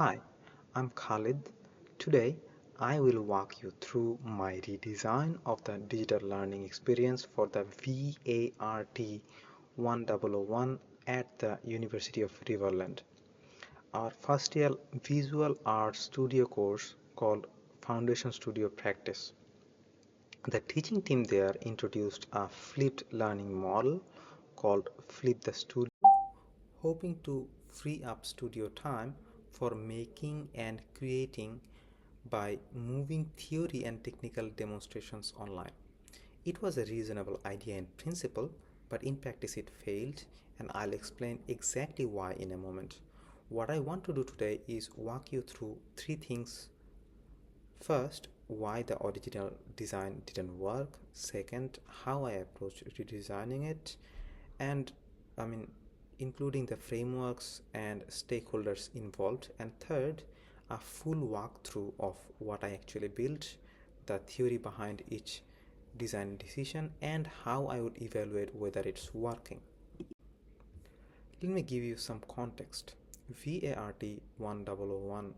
Hi, I'm Khalid. Today, I will walk you through my redesign of the digital learning experience for the VART 1001 at the University of Riverland. Our first year visual arts studio course called Foundation Studio Practice. The teaching team there introduced a flipped learning model called Flip the Studio, hoping to free up studio time for making and creating by moving theory and technical demonstrations online. It was a reasonable idea in principle, but in practice it failed, and I'll explain exactly why in a moment. What I want to do today is walk you through three things. First, why the original design didn't work. Second, how I approached redesigning it. And I mean, including the frameworks and stakeholders involved. And third, a full walkthrough of what I actually built, the theory behind each design decision, and how I would evaluate whether it's working. Let me give you some context. VART 1001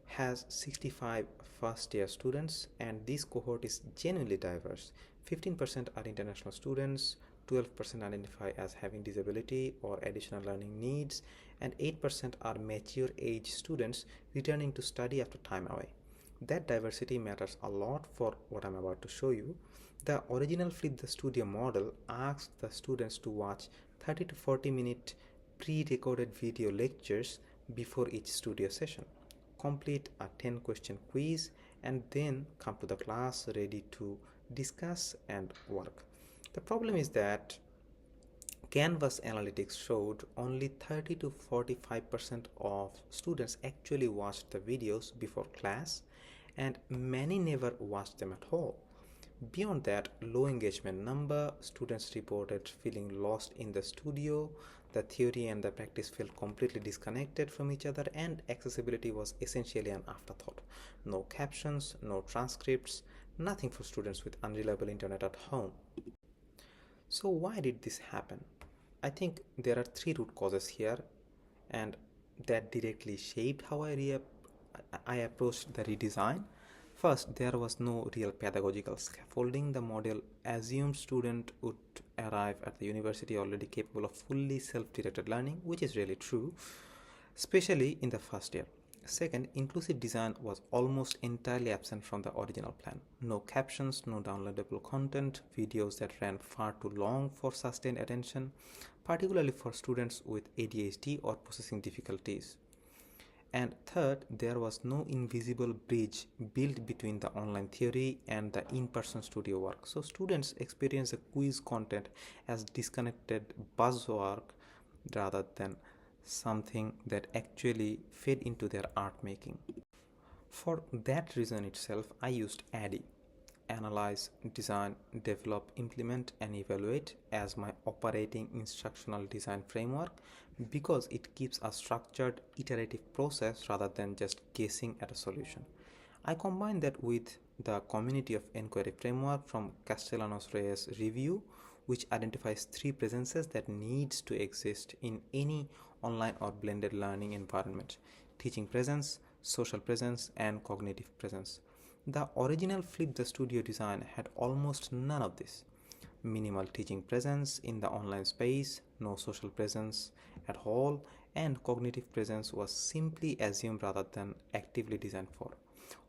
has 65 first year students, and this cohort is genuinely diverse. 15% are international students, 12% identify as having disability or additional learning needs, and 8% are mature age students returning to study after time away. That diversity matters a lot for what I'm about to show you. The original Flip the Studio model asks the students to watch 30 to 40-minute pre-recorded video lectures before each studio session, complete a 10-question quiz, and then come to the class ready to discuss and work. The problem is that Canvas analytics showed only 30 to 45% of students actually watched the videos before class, and many never watched them at all. Beyond that, low engagement number, students reported feeling lost in the studio, the theory and the practice felt completely disconnected from each other, and accessibility was essentially an afterthought. No captions, no transcripts, nothing for students with unreliable internet at home. So why did this happen? I think there are three root causes here, and that directly shaped how I approached the redesign. First, there was no real pedagogical scaffolding. The model assumed students would arrive at the university already capable of fully self-directed learning, which is really true, especially in the first year. Second, inclusive design was almost entirely absent from the original plan. No captions, no downloadable content, videos that ran far too long for sustained attention, particularly for students with ADHD or processing difficulties. And third, there was no invisible bridge built between the online theory and the in-person studio work. So students experience the quiz content as disconnected buzzwork rather than something that actually fed into their art making. For that reason itself, I used ADDIE, analyze, design, develop, implement, and evaluate, as my operating instructional design framework, because it keeps a structured, iterative process rather than just guessing at a solution. I combine that with the community of inquiry framework from Castellanos Reyes review, which identifies three presences that needs to exist in any online or blended learning environment: teaching presence, social presence, and cognitive presence. The original Flip the Studio design had almost none of this. Minimal teaching presence in the online space, no social presence at all, and cognitive presence was simply assumed rather than actively designed for.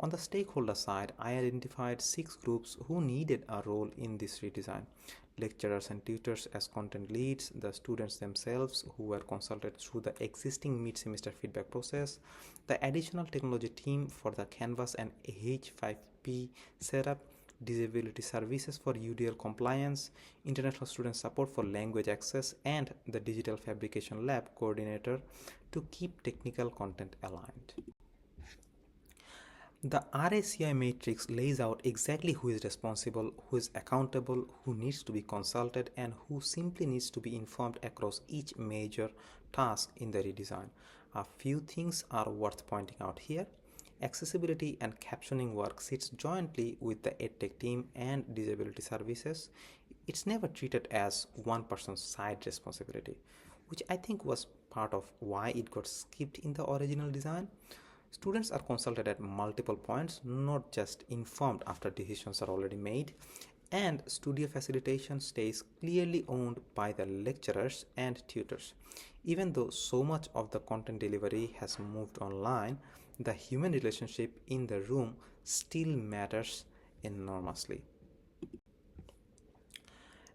On the stakeholder side, I identified 6 groups who needed a role in this redesign: lecturers and tutors as content leads, the students themselves who were consulted through the existing mid-semester feedback process, the additional technology team for the Canvas and H5P setup, disability services for UDL compliance, international student support for language access, and the digital fabrication lab coordinator to keep technical content aligned. The RACI matrix lays out exactly who is responsible, who is accountable, who needs to be consulted, and who simply needs to be informed across each major task in the redesign. A few things are worth pointing out here. Accessibility and captioning work sits jointly with the EdTech team and disability services. It's never treated as one person's side responsibility, which I think was part of why it got skipped in the original design. Students are consulted at multiple points, not just informed after decisions are already made, and studio facilitation stays clearly owned by the lecturers and tutors. Even though so much of the content delivery has moved online, the human relationship in the room still matters enormously.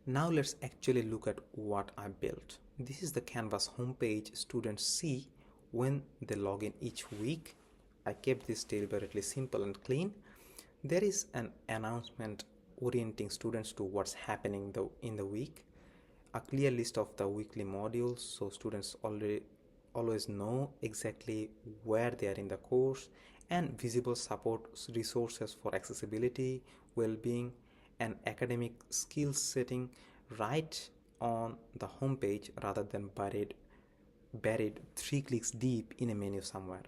Now let's actually look at what I built. This is the Canvas homepage students see when they log in each week. I kept this deliberately simple and clean. There is an announcement orienting students to what's happening in the week, a clear list of the weekly modules so students always know exactly where they are in the course, and visible support resources for accessibility, well-being, and academic skills setting right on the homepage rather than buried 3 clicks deep in a menu somewhere.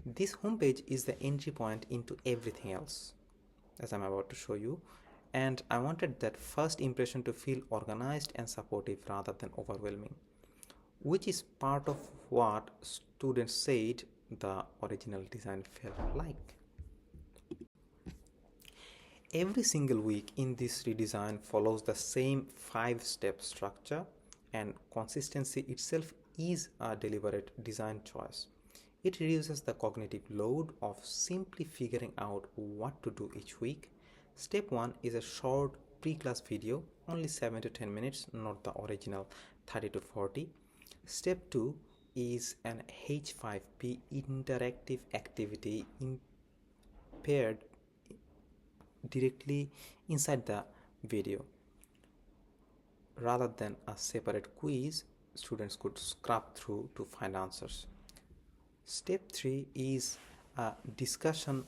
This homepage is the entry point into everything else, as I'm about to show you, and I wanted that first impression to feel organized and supportive rather than overwhelming, which is part of what students said the original design felt like. Every single week in this redesign follows the same 5-step structure, and consistency itself is a deliberate design choice. It reduces the cognitive load of simply figuring out what to do each week. Step 1 is a short pre-class video, only 7 to 10 minutes, not the original 30 to 40. Step 2 is an H5P interactive activity paired directly inside the video. Rather than a separate quiz, students could scrub through to find answers. Step 3 is a discussion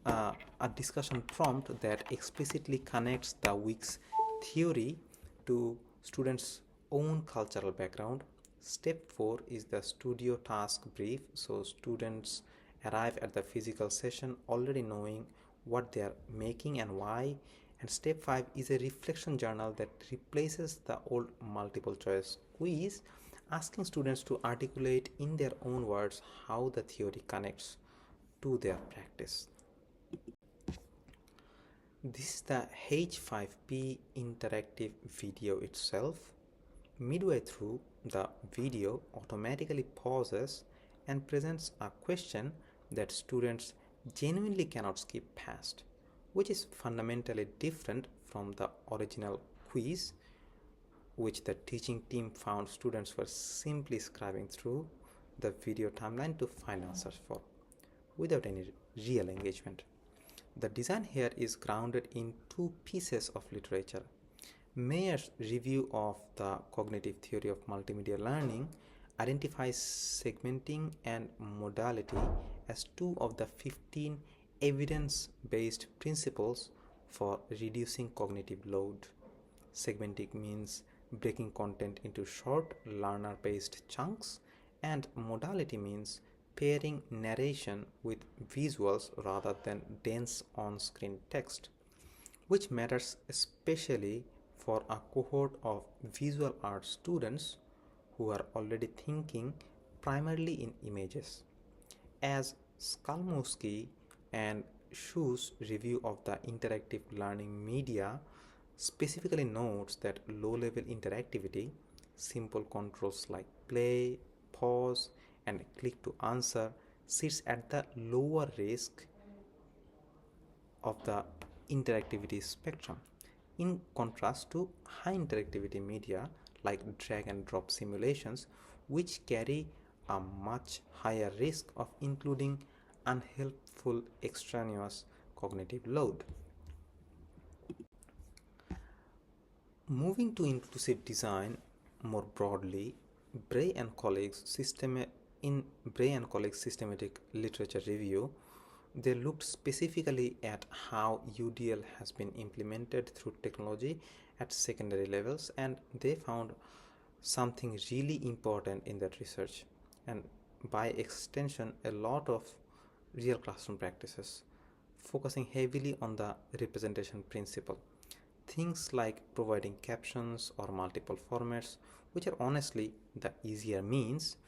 a discussion prompt that explicitly connects the week's theory to students' own cultural background. Step 4 is the studio task brief, so students arrive at the physical session already knowing what they are making and why. And step 5 is a reflection journal that replaces the old multiple choice quiz, asking students to articulate in their own words how the theory connects to their practice. This is the H5P interactive video itself. Midway through, the video automatically pauses and presents a question that students genuinely cannot skip past, which is fundamentally different from the original quiz, which the teaching team found students were simply scrubbing through the video timeline to find answers for, without any real engagement. The design here is grounded in 2 pieces of literature. Mayer's review of the cognitive theory of multimedia learning identifies segmenting and modality as 2 of the 15 evidence-based principles for reducing cognitive load. Segmenting means breaking content into short, learner-based chunks, and modality means pairing narration with visuals rather than dense on-screen text, which matters especially for a cohort of visual arts students who are already thinking primarily in images. As Skalmowski and Schu's review of the interactive learning media specifically notes that low-level interactivity, simple controls like play, pause, and click to answer, sits at the lower risk of the interactivity spectrum, in contrast to high interactivity media like drag and drop simulations, which carry a much higher risk of including unhelpful extraneous cognitive load. Moving to inclusive design more broadly, Bray and colleagues in Bray and colleagues' systematic literature review, they looked specifically at how UDL has been implemented through technology at secondary levels, and they found something really important in that research, and by extension a lot of real classroom practices, focusing heavily on the representation principle. Things like providing captions or multiple formats, which are honestly the easier means.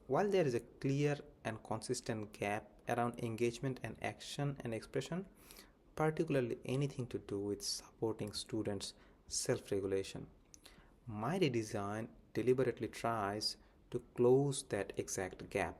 While there is a clear and consistent gap around engagement and action and expression, particularly anything to do with supporting students' self regulation, my redesign deliberately tries to close that exact gap.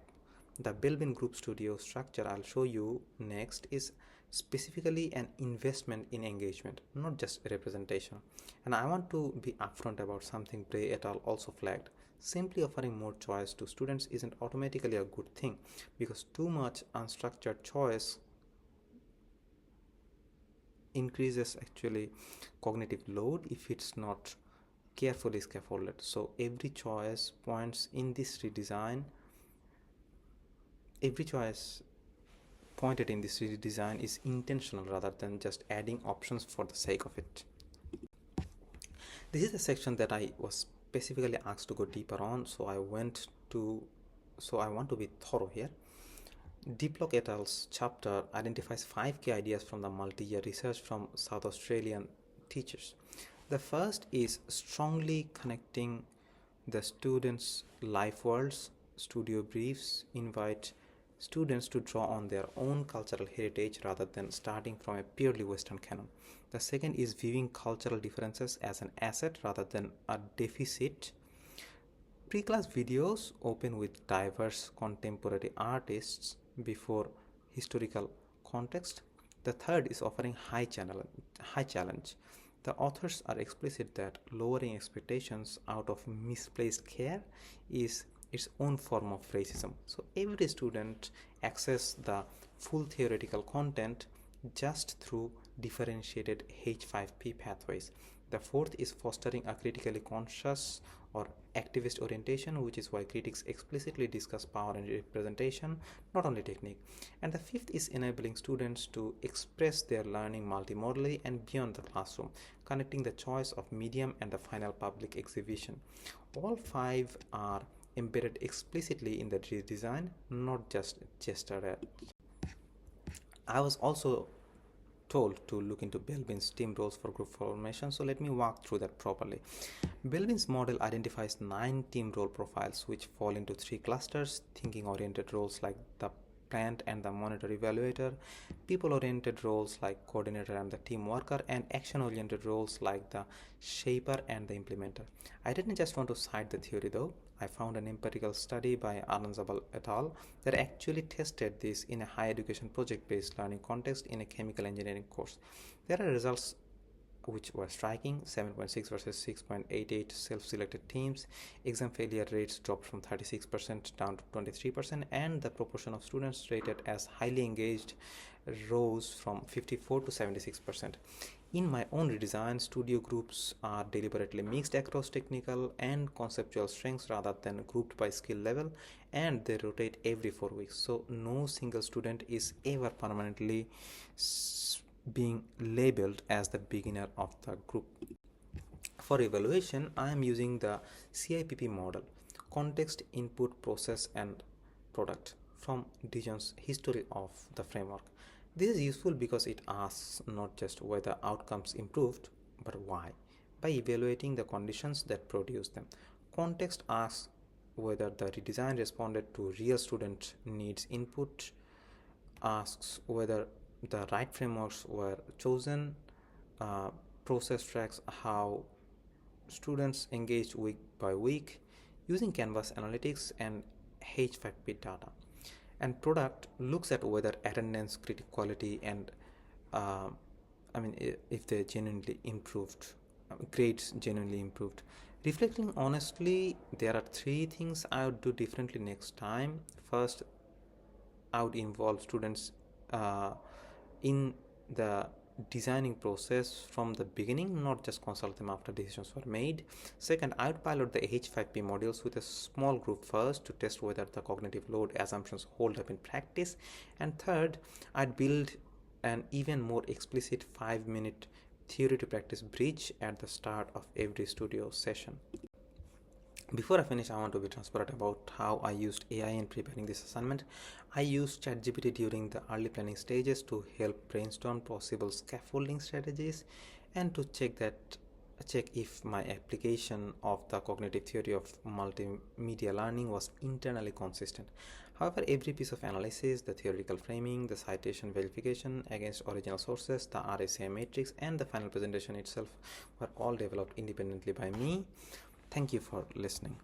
The built-in group studio structure I'll show you next is specifically an investment in engagement, not just representation. And I want to be upfront about something Bray et al. Also flagged. Simply offering more choice to students isn't automatically a good thing, because too much unstructured choice increases actually cognitive load if it's not carefully scaffolded. So every choice pointed in this redesign is intentional rather than just adding options for the sake of it. This is the section that I was specifically asked to go deeper on, so I want to be thorough here. Diplock et al.'s chapter identifies 5 key ideas from the multi-year research from South Australian teachers. The first is strongly connecting the students' life worlds. Studio briefs invite students to draw on their own cultural heritage rather than starting from a purely Western canon. The second is viewing cultural differences as an asset rather than a deficit. Pre-class videos open with diverse contemporary artists before historical context. The third is offering high challenge. The authors are explicit that lowering expectations out of misplaced care is its own form of racism. So every student access the full theoretical content just through differentiated H5P pathways. The fourth is fostering a critically conscious or activist orientation, which is why critics explicitly discuss power and representation, not only technique. And the fifth is enabling students to express their learning multimodally and beyond the classroom, connecting the choice of medium and the final public exhibition. All 5 are embedded explicitly in the design, not just gestured at. I was also told to look into Belbin's team roles for group formation, so let me walk through that properly. Belbin's model identifies 9 team role profiles which fall into 3 clusters: thinking oriented roles like the plant and the monitor evaluator, people oriented roles like coordinator and the team worker, and action oriented roles like the shaper and the implementer. I didn't just want to cite the theory though. I found an empirical study by Aranzabal et al. That actually tested this in a higher education project-based learning context in a chemical engineering course. There are results which were striking: 7.6 versus 6.88 self-selected teams. Exam failure rates dropped from 36% down to 23%, and the proportion of students rated as highly engaged rose from 54 to 76%. In my own redesign, studio groups are deliberately mixed across technical and conceptual strengths rather than grouped by skill level, and they rotate every 4 weeks. So no single student is ever permanently being labeled as the beginner of the group. For evaluation, I am using the CIPP model: context, input, process, and product, from Dijon's History of the Framework. This is useful because it asks not just whether outcomes improved, but why, by evaluating the conditions that produce them. Context asks whether the redesign responded to real student needs. Input asks whether the right frameworks were chosen. Process tracks how students engaged week by week using Canvas analytics and H5P data. And product looks at whether attendance, critic quality, and if they genuinely improved, grades genuinely improved. Reflecting honestly, there are 3 things I would do differently next time. First, I would involve students in the designing process from the beginning, not just consult them after decisions were made. Second, I would pilot the H5P modules with a small group first to test whether the cognitive load assumptions hold up in practice. And third, I'd build an even more explicit 5-minute theory to practice bridge at the start of every studio session. Before I finish, I want to be transparent about how I used AI in preparing this assignment. I used ChatGPT during the early planning stages to help brainstorm possible scaffolding strategies and to check if my application of the cognitive theory of multimedia learning was internally consistent. However, every piece of analysis, the theoretical framing, the citation verification against original sources, the RSA matrix, and the final presentation itself were all developed independently by me. Thank you for listening.